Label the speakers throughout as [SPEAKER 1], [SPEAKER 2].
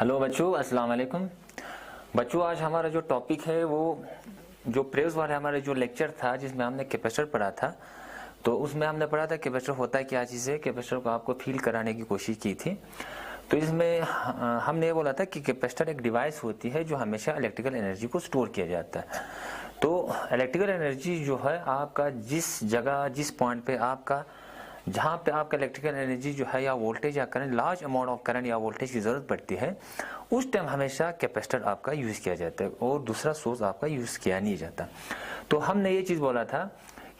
[SPEAKER 1] Hello बच्चों, अस्सलाम वालेकुम। बच्चों, आज हमारा जो टॉपिक है वो जो प्रेस वाले हमारे जो लेक्चर था जिसमें हमने कैपेसिटर पढ़ा था, तो उसमें हमने पढ़ा था कैपेसिटर होता है क्या चीज़ है। कैपेसिटर को आपको फील कराने की कोशिश की थी। तो इसमें हमने ये बोला था कि कैपेसिटर एक डिवाइस होती है जो हमेशा इलेक्ट्रिकल एनर्जी को स्टोर किया जाता है। तो इलेक्ट्रिकल एनर्जी जो है आपका जिस जगह जिस पॉइंट पे आपका जहाँ पे आपका इलेक्ट्रिकल एनर्जी जो है या वोल्टेज या current large amount of current या वोल्टेज की ज़रूरत पड़ती है, उस टाइम हमेशा कैपेसिटर आपका यूज़ किया जाता है और दूसरा सोर्स आपका यूज़ किया नहीं जाता। तो हमने ये चीज़ बोला था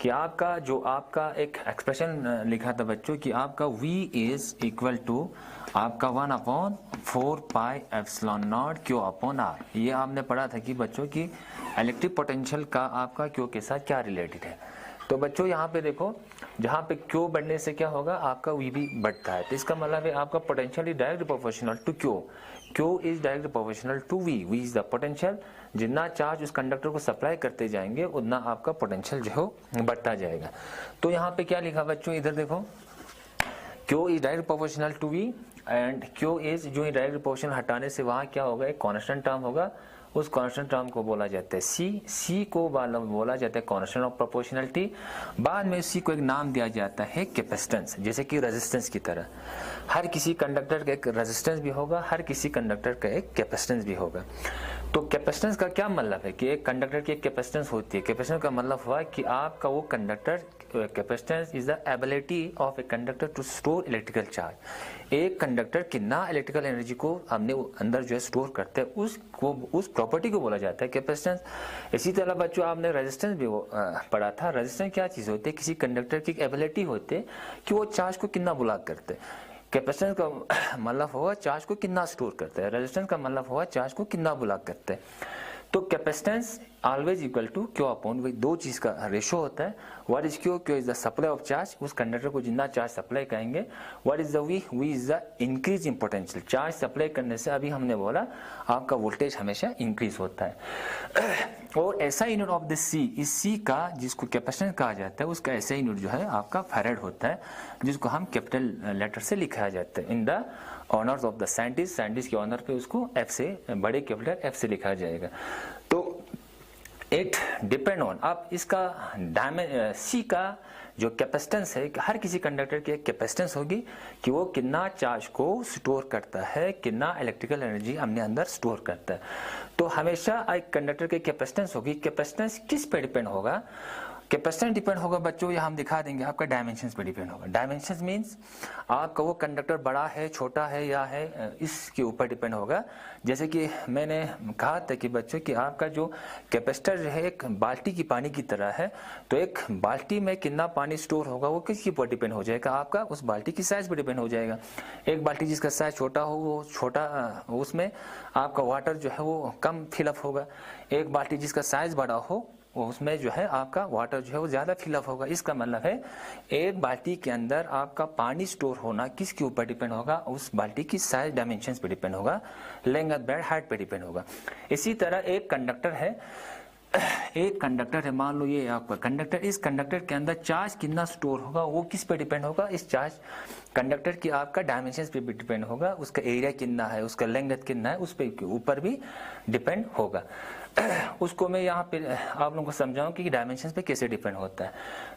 [SPEAKER 1] कि आपका एक एक्सप्रेशन लिखा था बच्चों कि आपका V इज इक्वल टू आपका 1/4 pi epsilon not Q upon R। ये आपने पढ़ा था कि बच्चों की इलेक्ट्रिक पोटेंशियल का आपका Q के साथ क्या रिलेटेड है। तो बच्चों यहाँ पे देखो, जहाँ पे Q बढ़ने से क्या होगा, आपका V भी बढ़ता है। तो इसका मतलब है आपका potential is direct proportional to Q। Q is direct proportional to V। V is the potential. जितना चार्ज उस कंडक्टर को सप्लाई करते जाएंगे उतना आपका पोटेंशियल जो है बढ़ता जाएगा। तो यहाँ पे क्या लिखा बच्चों, इधर देखो, Q is direct proportional to V and Q is जो डायरेक्ट प्रोपोर्शनल हटाने से वहाँ क्या होगा, एक कांस्टेंट टर्म होगा। उस कांस्टेंट टर्म को बोला जाता है C को बोला जाता है कांस्टेंट ऑफ प्रोपोर्शनलिटी। बाद में C को एक नाम दिया जाता है कैपेसिटेंस, जैसे कि रेजिस्टेंस की तरह। हर किसी कंडक्टर का एक रेजिस्टेंस भी होगा, हर किसी कंडक्टर का एक कैपेसिटेंस भी होगा। तो कैपेसिटेंस का क्या मतलब है कि एक कंडक्टर की एक कैपेसिटेंस होती है। कैपेसिटेंस का मतलब हुआ कि आपका वो conductor, capacitance is the ability of a conductor to store electrical charge. एक कंडक्टर कितना इलेक्ट्रिकल एनर्जी को हमने अंदर जो है स्टोर करते हैं उस प्रॉपर्टी को बोला जाता है कैपेसिटेंस। इसी तरह बच्चों आपने रेजिस्टेंस भी पढ़ा था। रेजिस्टेंस क्या चीज़ होती है, किसी कंडक्टर की एबिलिटी होती है कि वो चार्ज को कितना ब्लॉक करते हैं। कैपेसिटेंस का मतलब होगा चार्ज को कितना स्टोर करता है, रेजिस्टेंस का मतलब होगा चार्ज को कितना ब्लॉक करता है। तो capacitance always equal to Q upon V, दो चीज का रेशो होता है। What is Q? Q is the supply of charge, उस कंडक्टर को जितना चार्ज सप्लाई करेंगे। What is the V? V is the increase in potential. Charge supply करने से अभी हमने बोला आपका वोल्टेज हमेशा इंक्रीज होता है। और ऐसा यूनिट ऑफ द C, इस C का जिसको कैपेसिटेंस कहा जाता है उसका ऐसा यूनिट जो है आपका फैराड होता है, जिसको हम कैपिटल लेटर से लिखा जाता है। In the honours of the scientist, scientist के ऑनर पे उसको F से, बड़े कैपिटल F से लिखा जाएगा। तो इट डिपेंड ऑन, अब इसका C का जो कैपेसिटेंस है, हर किसी कंडक्टर की एक कैपेसिटेंस होगी कि वो कितना चार्ज को स्टोर करता है, कितना इलेक्ट्रिकल एनर्जी हमने अंदर स्टोर करता है। तो हमेशा एक कंडक्टर की कैपेसिटेंस होगी। कैपेसिटेंस किस पे डिपेंड होगा? कैपेसिटेंस डिपेंड होगा बच्चों, ये हम दिखा देंगे, आपका डायमेंशंस पे डिपेंड होगा। डायमेंशंस मींस आपका वो कंडक्टर बड़ा है, छोटा है या है, इसके ऊपर डिपेंड होगा। जैसे कि मैंने कहा था कि बच्चों कि आपका जो कैपेसिटर है एक बाल्टी की पानी की तरह है। तो एक बाल्टी में कितना पानी स्टोर होगा वो किसके ऊपर डिपेंड हो जाएगा, आपका उस बाल्टी की साइज पर डिपेंड हो जाएगा। एक बाल्टी जिसका साइज छोटा हो वो छोटा, उसमें आपका वाटर जो है वो कम फिलअप होगा। एक बाल्टी जिसका साइज बड़ा हो वो उसमें जो है आपका वाटर जो है वो ज्यादा फिलअप होगा। इसका मतलब है एक बाल्टी के अंदर आपका पानी स्टोर होना किसके ऊपर डिपेंड होगा, उस बाल्टी की साइज डायमेंशंस पे डिपेंड होगा, लेंथ ब्रेड्थ हाइट पे डिपेंड होगा। इसी तरह एक कंडक्टर है, मान लो ये आपका कंडक्टर, इस कंडक्टर के अंदर चार्ज कितना स्टोर होगा वो किस पे डिपेंड होगा, इस चार्ज कंडक्टर की आपका डायमेंशंस पे भी डिपेंड होगा। उसका एरिया कितना है, उसका लेंथ कितना है, उस पे ऊपर भी डिपेंड होगा। उसको मैं यहाँ पे आप लोगों को समझाऊं कि डायमेंशंस पे कैसे डिपेंड होता है।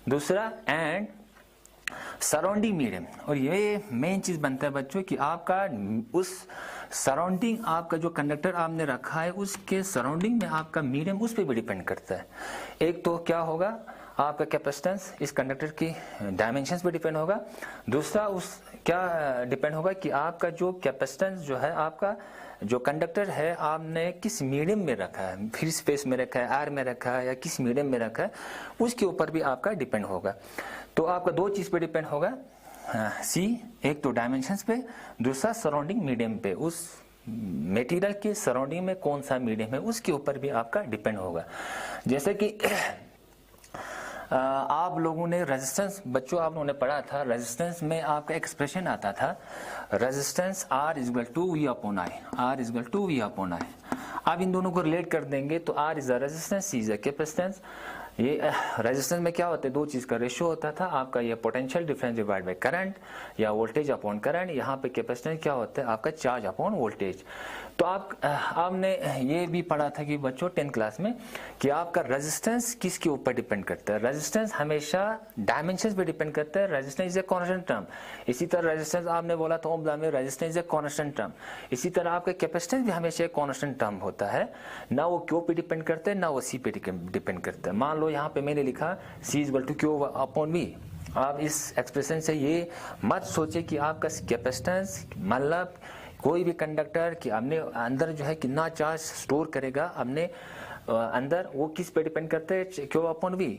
[SPEAKER 1] दूसरा एंड सराउंडिंग मीडियम, और ये मेन चीज बनता है बच्चों कि आपका उस सराउंडिंग, आपका जो कंडक्टर आपने रखा है उसके सराउंडिंग में आपका मीडियम उस पर भी डिपेंड करता है। एक तो क्या होगा, आपका कैपेसिटेंस इस कंडक्टर की डायमेंशंस पे डिपेंड होगा। दूसरा उस क्या डिपेंड होगा कि आपका जो कैपेसिटेंस जो है, आपका जो कंडक्टर है आपने किस मीडियम में रखा है, फ्री स्पेस में रखा है, एयर में रखा है या किस मीडियम में रखा है, उसके ऊपर भी आपका डिपेंड होगा। तो आपका दो चीज पे डिपेंड होगा, C एक तो डायमेंशंस पे, दूसरा सराउंडिंग मीडियम पे, उस मटेरियल के सराउंडिंग में कौन सा मीडियम है उसके ऊपर भी आपका डिपेंड होगा। जैसे कि आप लोगों ने रेजिस्टेंस, बच्चों आप लोगों ने पढ़ा था, रेजिस्टेंस में आपका एक्सप्रेशन आता था resistance R is equal to V upon I, R is equal to V upon I। आप इन दोनों को रिलेट कर देंगे तो R is the resistance, C is the capacitance. ये रेजिस्टेंस में क्या होता है, दो चीज़ का रेशियो होता था आपका, ये potential difference divide by current या वोल्टेज अपॉन करंट। यहाँ पे कैपेसिटेंस क्या होता है आपका, चार्ज अपॉन वोल्टेज। तो आपने ये भी पढ़ा था कि बच्चों 10th क्लास में कि आपका रेजिस्टेंस किसके ऊपर डिपेंड करता है। रेजिस्टेंस हमेशा डायमेंशंस पे डिपेंड करता है। Resistance is a constant term. इसी तरह रेजिस्टेंस आपने बोला था ओम लॉ में, resistance is a constant term. इसी तरह आपका कैपेसिटेंस भी हमेशा एक कांस्टेंट टर्म होता है, ना वो क्यू पे डिपेंड करता है ना वो सी पे डिपेंड करता है। मान लो यहाँ पे मैंने लिखा C equal to Q upon V। आप इस एक्सप्रेशन से ये मत सोचे कि आपका कैपेसिटेंस मतलब कोई भी कंडक्टर कि हमने अंदर जो है कितना चार्ज स्टोर करेगा हमने अंदर, वो किस पे डिपेंड करता है, क्यू अपॉन V।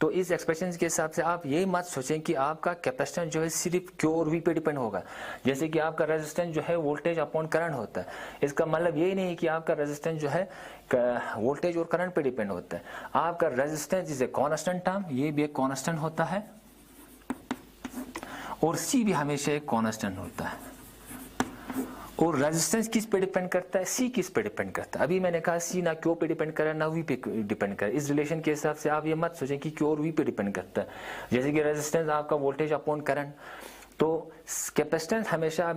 [SPEAKER 1] तो इस एक्सप्रेशन के हिसाब से आप ये मत सोचें कि आपका कैपेसिटेंस जो है सिर्फ क्यू और V पे डिपेंड होगा, जैसे कि आपका रेजिस्टेंस जो है वोल्टेज अपॉन करंट होता है। इसका मतलब ये नहीं कि आपका रेजिस्टेंस जो है वोल्टेज और करंट पे डिपेंड होता है। आपका resistance is a constant term, ये भी एक कांस्टेंट होता है, और C भी हमेशा एक कांस्टेंट होता है। और रेजिस्टेंस किस पे डिपेंड करता है, C किस पे डिपेंड करता है। अभी मैंने कहा C ना क्यू पे डिपेंड करे ना V पे डिपेंड करे। इस रिलेशन के हिसाब से आप ये मत सोचें कि क्यू और V पे डिपेंड करता है। जैसे कि रेजिस्टेंस आपका वोल्टेज अपॉन करंट, तो कैपेसिटेंस हमेशा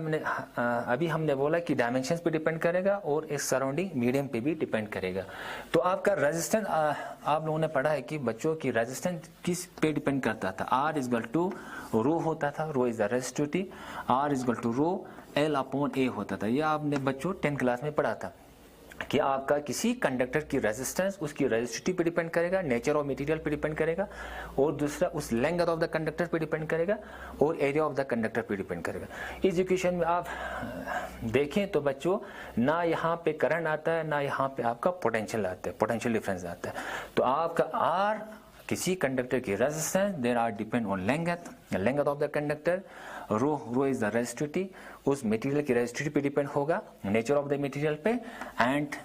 [SPEAKER 1] अभी हमने बोला कि डायमेंशंस पे डिपेंड करेगा और इस सराउंडिंग मीडियम पे भी डिपेंड करेगा। तो आपका रेजिस्टेंस आप लोगों ने पढ़ा है कि बच्चों की रेजिस्टेंस किस पे डिपेंड करता था, R इक्वल टू रो होता था, rho is the resistivity, R equal to rho L upon A होता था। यह आपने बच्चों 10th क्लास में पढ़ा था कि आपका किसी कंडक्टर की रेजिस्टेंस उसकी रेजिस्टिविटी पे डिपेंड करेगा, नेचर ऑफ मटेरियल पे डिपेंड करेगा, और दूसरा उस लेंथ ऑफ द कंडक्टर पे डिपेंड करेगा, और एरिया ऑफ द कंडक्टर पे डिपेंड करेगा। इस इक्वेशन में आप देखें तो बच्चों ना यहाँ पे करंट आता है ना यहाँ पे आपका पोटेंशियल आता है, पोटेंशियल डिफरेंस आता है। तो आपका R किसी कंडक्टर की resistance, there are depend on length of the conductor, rho is the resistivity, उस मटेरियल की रेजिस्टिविटी पे डिपेंड होगा, नेचर ऑफ द मटेरियल पे, and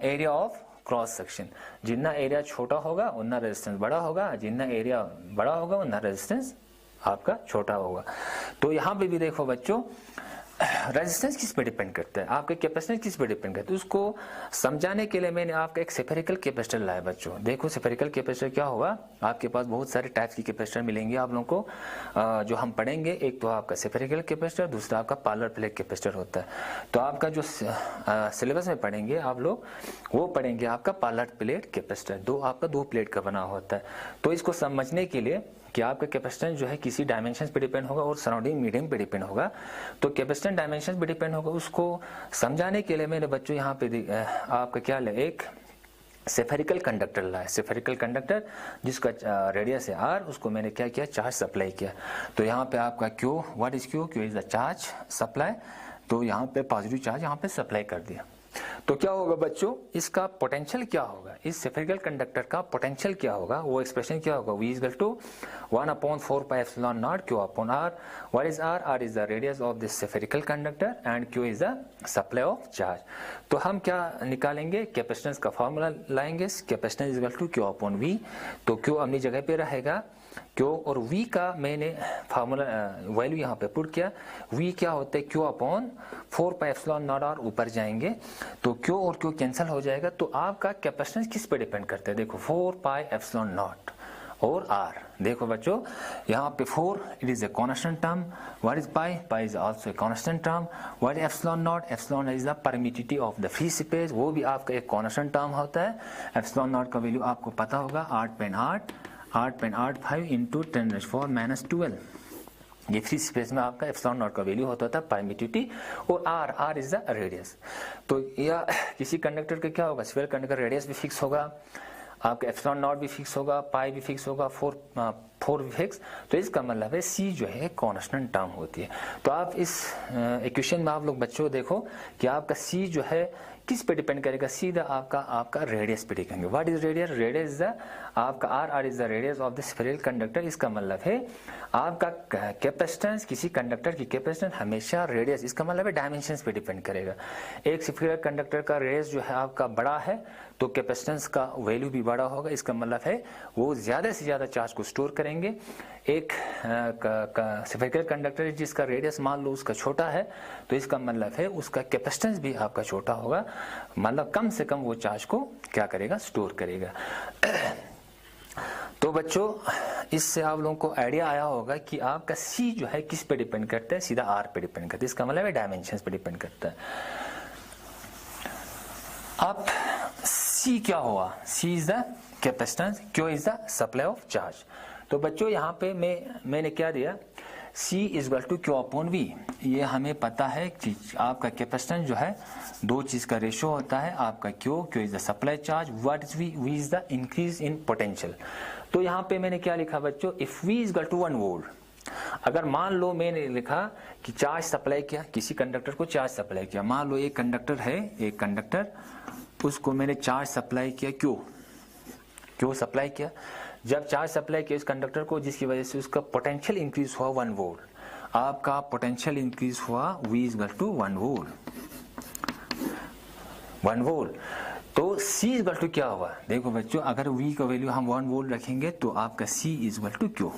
[SPEAKER 1] area of cross section. जितना एरिया छोटा होगा उतना रेजिस्टेंस बड़ा होगा, जितना एरिया बड़ा होगा उतना रेजिस्टेंस आपका छोटा होगा। तो यहाँ पे भी देखो बच्चों रेजिस्टेंस किस पे डिपेंड करता है, आपके कैपेसिटेंस किस पे डिपेंड करता है, उसको समझाने के लिए मैंने आपका एक स्फेरिकल कैपेसिटर लाया बच्चों। देखो स्फेरिकल कैपेसिटर क्या होगा, आपके पास बहुत सारे टाइप्स की कैपेसिटर मिलेंगे आप लोगों को जो हम पढ़ेंगे। एक तो आपका स्फेरिकल कैपेसिटर, दूसरा आपका पार्लर प्लेट कैपेसिटर होता है। तो आपका जो सिलेबस में पढ़ेंगे आप लोग वो पढ़ेंगे आपका पार्लर प्लेट कैपेसिटर, आपका दो प्लेट का बना होता है। तो इसको समझने के लिए कि आपका कैपेसिटेंस जो है किसी डायमेंशन पे डिपेंड होगा और सराउंडिंग मीडियम पे डिपेंड होगा, तो कैपेसिटेंस डायमेंशन पे डिपेंड होगा, उसको समझाने के लिए मैंने बच्चों यहाँ पे आपका क्या ले एक स्फेरिकल कंडक्टर लाया। स्फेरिकल कंडक्टर जिसका रेडियस है R, उसको मैंने क्या किया, चार्ज सप्लाई किया। तो यहाँ पे आपका Q, what is Q is the charge supply. तो यहाँ पे पॉजिटिव चार्ज यहाँ पे सप्लाई कर दिया। तो क्या होगा बच्चों, इसका पोटेंशियल क्या होगा, इस स्फेरिकल कंडक्टर का पोटेंशियल क्या होगा, वो एक्सप्रेशन क्या होगा, V equal to 1/4 pi epsilon naught Q upon R. What is R? R is the radius of this spherical conductor and Q is the supply of charge. तो हम क्या निकालेंगे, कैपेसिटेंस का फॉर्मूला लाएंगे, capacitance equal to Q upon V। तो Q अपनी जगह पे रहेगा, Q और V का मैंने फार्मूला वैल्यू यहाँ पे पुट किया। V क्या होता है, Q upon 4 pi epsilon naught R, ऊपर जाएंगे तो Q और Q कैंसिल हो जाएगा। तो आपका कैपेसिटेंस किस पे डिपेंड करता है, देखो 4 pi epsilon naught और R। देखो बच्चों यहाँ पे 4 it is a constant term, what is pi, pi is also a constant term, what is epsilon not, epsilon is the permittivity of the free space, वो भी आपका एक कांस्टेंट टर्म होता है। एप्सिलॉन नॉट का वैल्यू आपको पता होगा 8.85 इंटू 10⁻⁻12। ये फ्री स्पेस में आपका एप्सिलॉन नॉट का वैल्यू होता था परमिटिविटी, और R इज द रेडियस। तो या किसी कंडक्टर का क्या होगा, स्फीयर कंडक्टर रेडियस भी फिक्स होगा, आपका एप्सिलॉन नॉट भी फिक्स होगा, पाई भी फिक्स होगा, 4 भी फिक्स। तो इसका मतलब है C जो है कांस्टेंट टर्म होती है। तो आप इस इक्वेशन में आप लोग बच्चों देखो कि आपका C जो है किस पे डिपेंड करेगा, सीधा आपका रेडियस पे डिपेंड करेगा। What is radius, radius is the आपका R is the radius of the spherical conductor. इसका मतलब है आपका कैपेसिटेंस, किसी कंडक्टर की कैपेसिटेंस हमेशा रेडियस, इसका मतलब है डायमेंशंस पे डिपेंड करेगा। एक स्फेरिकल कंडक्टर का रेडियस जो है आपका बड़ा है तो कैपेसिटेंस का वैल्यू भी बड़ा होगा। इसका मतलब है वो ज्यादा से ज्यादा चार्ज को स्टोर करेंगे। एक स्फेरिकल कंडक्टर जिसका रेडियस मान लो उसका छोटा है तो इसका मतलब है उसका कैपेसिटेंस भी आपका छोटा होगा, मतलब कम से कम वो चार्ज को क्या करेगा, स्टोर करेगा। तो बच्चों इससे आप लोगों को आइडिया आया होगा कि आपका C जो है किस पे डिपेंड करता है, सीधा R पे डिपेंड करता है। इसका मतलब है डायमेंशंस पे डिपेंड करता है। अब C क्या हुआ, C is the capacitance, Q is the supply of charge. तो बच्चों यहाँ पे मैंने क्या दिया, C equal to Q upon V। ये हमें पता है कि आपका कैपेसिटेंस जो है दो चीज का रेशियो होता है, आपका Q is the supply charge, what is V is the increase in potential. तो यहाँ पे मैंने क्या लिखा बच्चों, if V equal to 1 volt, अगर मान लो मैंने लिखा कि चार्ज सप्लाई किया, किसी कंडक्टर को चार्ज सप्लाई किया, मान लो एक कंडक्टर है, एक कंडक्टर, उसको मैंने चार्ज सप्लाई किया, क्यों सप्लाई किया, जब चार्ज सप्लाई किया इस कंडक्टर को, जिसकी वजह से उसका पोटेंशियल इंक्रीज हुआ 1 वोल्ट, आपका पोटेंशियल इंक्रीज हुआ V इक्वल टू 1 वोल्ट। तो C इक्वल टू क्या हुआ, देखो बच्चों अगर V का वैल्यू हम 1 वोल्ट रखेंगे तो आपका C इक्वल टू Q।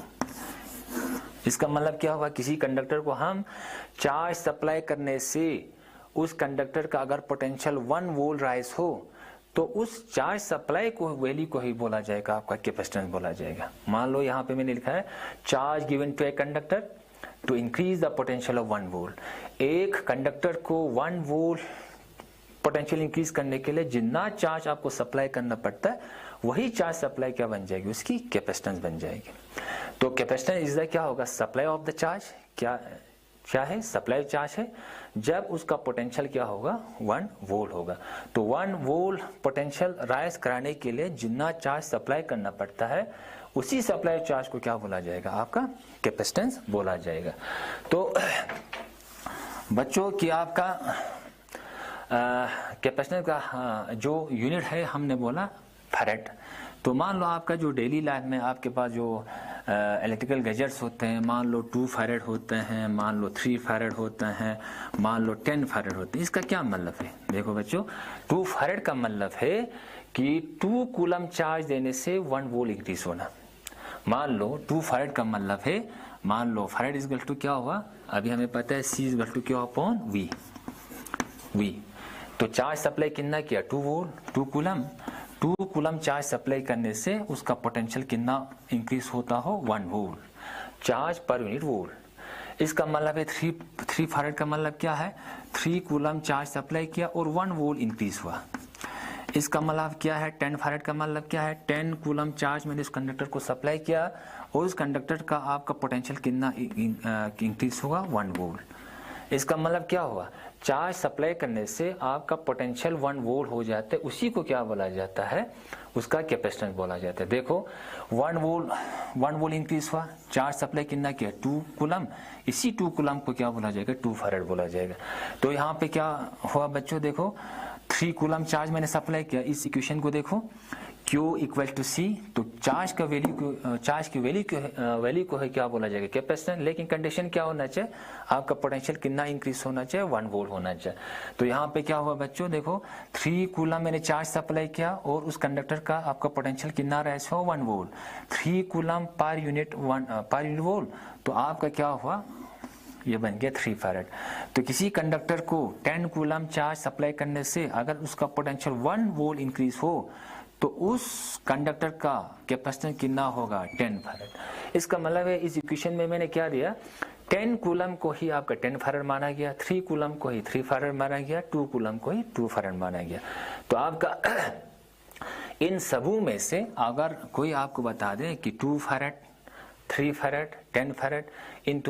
[SPEAKER 1] इसका मतलब क्या हुआ, किसी कंडक्टर को हम चार्ज सप्लाई करने से उस कंडक्टर का अगर पोटेंशियल 1 वोल्ट राइज हो तो उस चार्ज सप्लाई को वैल्यू को ही बोला जाएगा, आपका कैपेसिटेंस बोला जाएगा। मान लो यहाँ पे मैंने लिखा है charge given to a conductor to increase the potential of 1 volt. एक कंडक्टर को 1 वोल्ट पोटेंशियल इंक्रीज करने के लिए जितना चार्ज आपको सप्लाई करना पड़ता है वही चार्ज सप्लाई क्या बन जाएगी, उसकी कैपेसिटेंस बन जाएगी। तो कैपेसिटेंस इज द क्या होगा, सप्लाई ऑफ द चार्ज, क्या है, सप्लाई चार्ज है, जब उसका पोटेंशियल क्या होगा 1 वोल्ट होगा। तो 1 वोल्ट पोटेंशियल राइज कराने के लिए जितना चार्ज सप्लाई करना पड़ता है उसी सप्लाई चार्ज को क्या बोला जाएगा, आपका कैपेसिटेंस बोला जाएगा। तो बच्चों की आपका कैपेसिटेंस का जो यूनिट है हमने बोला फैरेड। तो मान लो आपका जो डेली लाइफ में आपके पास जो इलेक्ट्रिकल गैजेट्स होते हैं, मान लो 2 फैरेड होते हैं, मान लो 3 फैरेड होते हैं, मान लो 10 फैरेड होते हैं। इसका क्या मतलब है, देखो बच्चों 2 फैरेड का मतलब है कि 2 कूलम चार्ज देने से 1 वोल्ट इंक्रीज होना। मान लो 2 फैरेड का मतलब है, मान लो फैरेड इक्वल टू क्या हुआ, अभी हमें पता है C इक्वल टू क्या अपॉन V। तो चार्ज सप्लाई कितना किया 2 वोल्ट, 2 कूलम चार्ज सप्लाई करने से उसका पोटेंशियल कितना इंक्रीज होता हो 1 volt charge per unit volt. इसका मतलब है 3 फैरेड का मतलब क्या है, 3 कूलम चार्ज सप्लाई किया और 1 वोल्ट इंक्रीज हुआ। इसका मतलब क्या है, 10 फैरेड का मतलब क्या है, 10 कूलम चार्ज मैंने उस कंडक्टर को सप्लाई किया और उस कंडक्टर का आपका पोटेंशियल कितना इंक्रीज होगा 1 वोल्ट। इसका मतलब क्या हुआ, चार्ज सप्लाई करने से आपका पोटेंशियल 1 वोल्ट हो जाता है, उसी को क्या बोला जाता है, उसका कैपेसिटेंस बोला जाता है। देखो 1 वोल्ट इंक्रीज हुआ, चार्ज सप्लाई कितना किया 2 कूलम, इसी 2 कूलम को क्या बोला जाएगा 2 फैरेड बोला जाएगा। तो यहाँ पे क्या हुआ बच्चों, देखो 3 कूलम चार्ज मैंने सप्लाई किया, इस इक्वेशन को देखो Q इक्वल टू C, तो चार्ज की वैल्यू को है क्या बोला जाएगा कैपेसिटेंस। लेकिन कंडीशन क्या होना चाहिए, आपका पोटेंशियल कितना इंक्रीज होना चाहिए 1 वोल्ट होना चाहिए। तो यहाँ पे क्या हुआ बच्चों, देखो 3 कूलम मैंने चार्ज सप्लाई किया और उस कंडक्टर का आपका पोटेंशियल कितना राइज हो 1 volt, 3 coulomb per unit volt, तो आपका क्या हुआ, ये बन गया 3 फैरेड। तो किसी कंडक्टर को 10 कूलम चार्ज सप्लाई करने से अगर उसका पोटेंशियल 1 वोल्ट इंक्रीज हो तो उस कंडक्टर का कैपेसिटेंस कितना होगा 10 फैरेड। इसका मतलब है इस इक्वेशन में मैंने क्या दिया, 10 कूलम को ही आपका 10 फैरेड माना गया, 3 कूलम को ही 3 फैरेड माना गया, 2 कूलम को ही 2 फैरेड माना गया। तो आपका इन सबों में से अगर कोई आपको बता दे कि 2 फैरेड, 3 फैरेड, 10 फैरेड, इन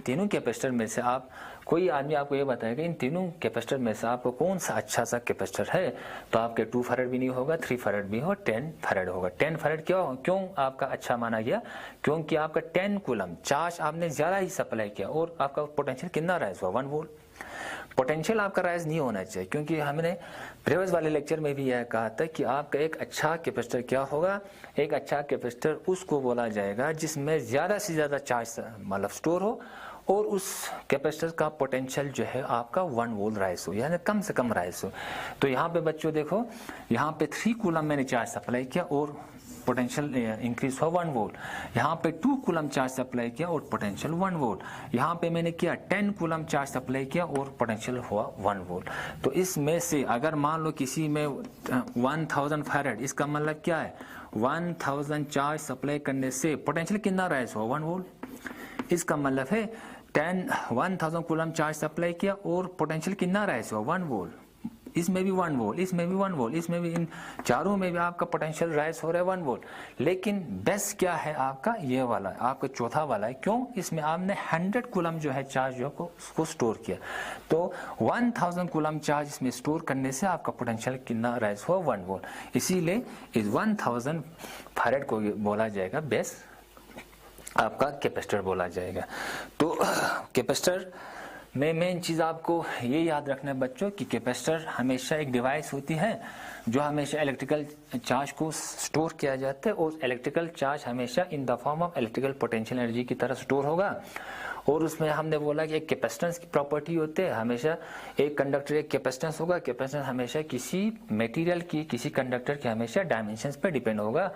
[SPEAKER 1] तीनों कैपेसिटर में से आप कोई आदमी आपको ये बताएगा इन तीनों कैपेसिटर में से आपको कौन सा अच्छा सा कैपेसिटर है, तो आपके 2 फैरेड भी नहीं होगा, 3 फैरेड भी हो, 10 फैरेड होगा। 10 फैरेड क्यों आपका अच्छा माना गया, क्योंकि आपका 10 कूलम चार्ज आपने ज्यादा ही सप्लाई किया और आपका पोटेंशियल कितना राइज हुआ 1 वोल्ट। पोटेंशियल आपका राइज नहीं होना चाहिए, क्योंकि हमने प्रीवियस वाले लेक्चर में भी यह कहा था कि आपका एक अच्छा कैपेसिटर क्या होगा, एक अच्छा कैपेसिटर उसको बोला जाएगा जिसमें ज्यादा से ज्यादा चार्ज मतलब स्टोर हो और उस कैपेसिटर का पोटेंशियल जो है आपका 1 वोल्ट राइज हो, यानी कम से कम राइज हो। तो यहाँ पे बच्चों देखो, यहाँ पे 3 कूलम मैंने चार्ज सप्लाई किया और पोटेंशियल इंक्रीज हुआ 1 वोल्ट, यहाँ पे 2 कूलम चार्ज सप्लाई किया और पोटेंशियल 1 वोल्ट, यहाँ पे मैंने किया 10 कूलम चार्ज सप्लाई किया और पोटेंशियल हुआ 1 वोल्ट। तो इसमें से अगर मान लो किसी में 1000 फैरेड, इसका मतलब क्या है 1000 चार्ज सप्लाई करने से पोटेंशियल कितना राइज हुआ, 1 वोल्ट। इसका मतलब है 1000 कूलम चार्ज सप्लाई किया और पोटेंशियल कितना राइज हुआ, 1 वोल्ट। इसमें भी 1 वोल्ट, इसमें भी 1 वोल्ट, इसमें भी, इन चारों में भी आपका पोटेंशियल राइज हो रहा है 1 वोल्ट। लेकिन बेस्ट क्या है आपका, ये वाला आपका चौथा वाला है। क्यों? इसमें आपने 100 कूलम जो है चार्ज जो को उसको स्टोर किया, तो 1000 कूलम चार्ज इसमें स्टोर करने से आपका पोटेंशियल कितना राइज हुआ, 1 वोल्ट। इसीलिए इस 1000 फैरेड को बोला जाएगा बेस्ट आपका कैपेसिटर बोला जाएगा। तो कैपेसिटर में मेन चीज़ आपको ये याद रखना है बच्चों कि कैपेसिटर हमेशा एक डिवाइस होती है जो हमेशा इलेक्ट्रिकल चार्ज को स्टोर किया जाता है, और इलेक्ट्रिकल चार्ज हमेशा in the form of electrical potential energy की तरह स्टोर होगा। और उसमें हमने बोला कि एक कैपेसिटेंस की प्रॉपर्टी होती है, हमेशा एक कंडक्टर एक कैपेसिटेंस होगा। कैपेसिटेंस हमेशा किसी मटेरियल की, किसी कंडक्टर के हमेशा डायमेंशंस पे डिपेंड होगा,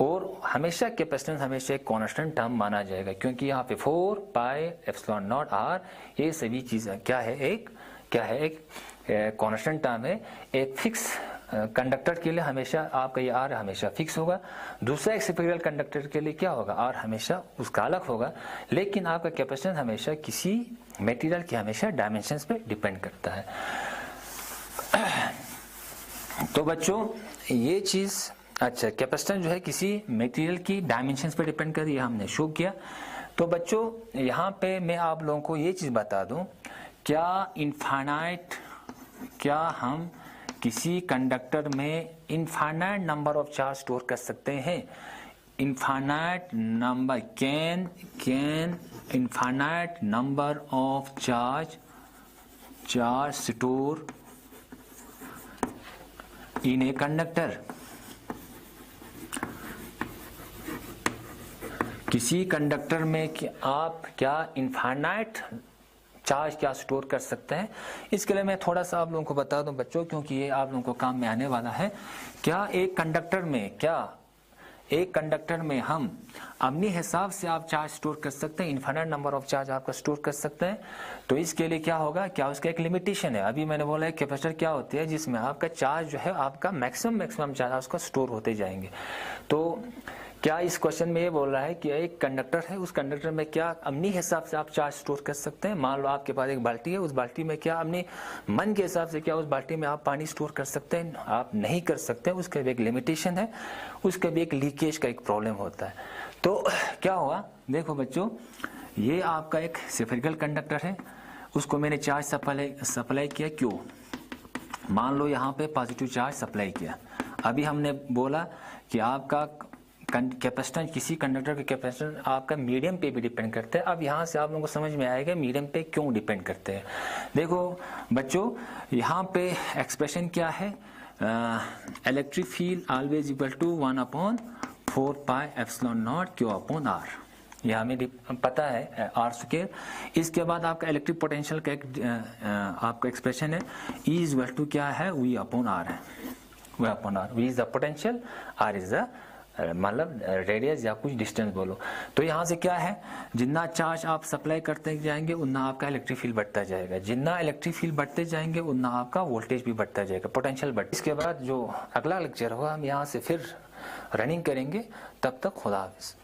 [SPEAKER 1] और हमेशा कैपेसिटेंस हमेशा एक कांस्टेंट टर्म माना जाएगा, क्योंकि यहाँ पे 4 पाई एप्सिलॉन नॉट आर ये सभी चीज़ें क्या है, एक कांस्टेंट टर्म है। एक फिक्स कंडक्टर के लिए हमेशा आपका ये आर हमेशा फिक्स होगा, दूसरा एक स्फेरिकल कंडक्टर के लिए क्या होगा, आर हमेशा उसका अलग होगा। लेकिन आपका कैपेसिटेंस हमेशा किसी मटेरियल के हमेशा डायमेंशंस पे डिपेंड करता है। तो बच्चों ये चीज़, अच्छा, कैपेसिटेंस जो है किसी मटेरियल की डायमेंशंस पे डिपेंड कर, ये हमने शो किया। तो बच्चों यहाँ पे मैं आप लोगों को ये चीज़ बता दूं, क्या हम किसी कंडक्टर में infinite number of charge store कर सकते हैं? Infinite number can infinite number of charge store in a conductor? किसी कंडक्टर में कि आप क्या इनफाइनाइट चार्ज क्या स्टोर कर सकते हैं? इसके लिए मैं थोड़ा सा आप लोगों को बता दूं बच्चों, क्योंकि ये आप लोगों को काम में आने वाला है। क्या एक कंडक्टर में हम अपने हिसाब से आप चार्ज स्टोर कर सकते हैं? इनफाइनाइट नंबर ऑफ चार्ज आपका स्टोर कर सकते हैं। तो इसके लिए क्या होगा, क्या उसका एक लिमिटेशन है। अभी मैंने बोला है कैपेसिटर क्या होती है, जिसमें आपका चार्ज जो है आपका मैक्सिमम चार्ज उसका स्टोर होते जाएंगे। तो क्या इस क्वेश्चन में ये बोल रहा है कि एक कंडक्टर है, उस कंडक्टर में क्या अपने हिसाब से आप चार्ज स्टोर कर सकते हैं? मान लो आपके पास एक बाल्टी है, उस बाल्टी में क्या अपने मन के हिसाब से क्या उस बाल्टी में आप पानी स्टोर कर सकते हैं? आप नहीं कर सकते। उसके भी एक लिमिटेशन है, उसके भी एक लीकेज का एक प्रॉब्लम होता है। तो क्या हुआ, देखो बच्चों, ये आपका एक स्फेरिकल कंडक्टर है, उसको मैंने चार्ज सप्लाई किया। क्यों? मान लो यहाँ पे पॉजिटिव चार्ज सप्लाई किया। अभी हमने बोला कि आपका कैपेसिटेंस, किसी कंडक्टर के कैपेसिटेंस आपका मीडियम पे भी डिपेंड करता है। अब यहाँ से आप लोगों को समझ में आएगा मीडियम पे क्यों डिपेंड करते हैं। देखो बच्चों, यहाँ पे एक्सप्रेशन क्या है, electric field always equal to 1/4 pi epsilon naught Q upon R, यह हमें पता है आर स्क्वायर। इसके बाद आपका इलेक्ट्रिक पोटेंशियल का एक आपका एक्सप्रेशन है, ई इज इक्वल टू क्या है, वी अपॉन आर है, V upon R. V is the potential, R is the मतलब रेडियस या कुछ डिस्टेंस बोलो। तो यहाँ से क्या है, जितना चार्ज आप सप्लाई करते जाएंगे उतना आपका इलेक्ट्रिक फील्ड बढ़ता जाएगा, जितना इलेक्ट्रिक फील्ड बढ़ते जाएंगे उतना आपका वोल्टेज भी बढ़ता जाएगा, पोटेंशियल बढ़। इसके बाद जो अगला लेक्चर होगा हम यहाँ से फिर रनिंग करेंगे। तब तक खुदा हाफिज़।